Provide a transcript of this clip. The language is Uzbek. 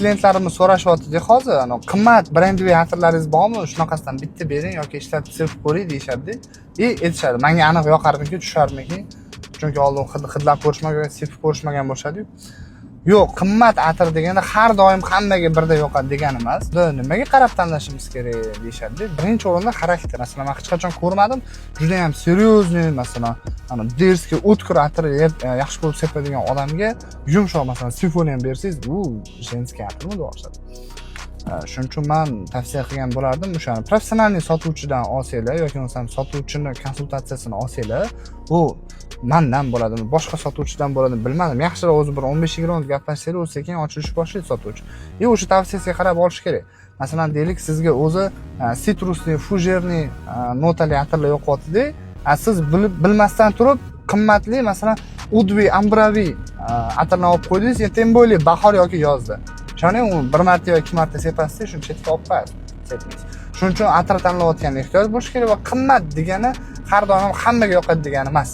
Klientlarimiz so'rashyapti, hozir qimmat brendli atirlaringiz bormi? Shunaqasidan bitta bering yoki ishlatib sevib ko'ring deyishadi. Aytishadi. Menga aniq yoqarmiki, tusharmiki? Chunki oldin hidlab ko'rishmagan, sevib ko'rishmagan bo'lishadi-yu. Yo'q, qimmat atir deganda har doim hammaga birda yoqadi degani emas. Nimaga qarab tanlashimiz kerak deyshadi. Birinchi o'rinda xarakter. Masalan, men hech qachon ko'rmadim, juda ham seryozni, masalan, derski o'tkir atir yaxshi ko'rib sepadigan odamga yumshoq, masalan, simfoniya bersangiz, jenskiy atirmi deyshadi. Shuning uchun men tavsiya qilgan bo'lardim, o'shani professional sotuvchidan olsanglar yoki bo'lmasam sotuvchini konsultatsiyasini olsanglar, bu mendan bo'ladimi, boshqa sotuvchidan bo'ladimi bilmadim. Yaxshiroq o'zi bir 15-20 gaplashsangiz, o'zi sekin ochilish boshlaydi sotuvchi. O'sha tavsiyasiga qarab olish kerak. Masalan, deylik, sizga o'zi sitrusli, fujerli notali atirlar yoqyapti-da, siz bilmasdan turib qimmatli, masalan, udviy, ambraviy atirni olib qo'ydingiz, tem bo'yli bahor yoki yozda. O'shani bir marta yoki ikki marta sepasiz, shuni chetga olib qo'yasiz. Shuning uchun atir tanlayotganda ehtiyot bo'lish kerak va qimmat degani har doim hammaga yoqadi degani emas.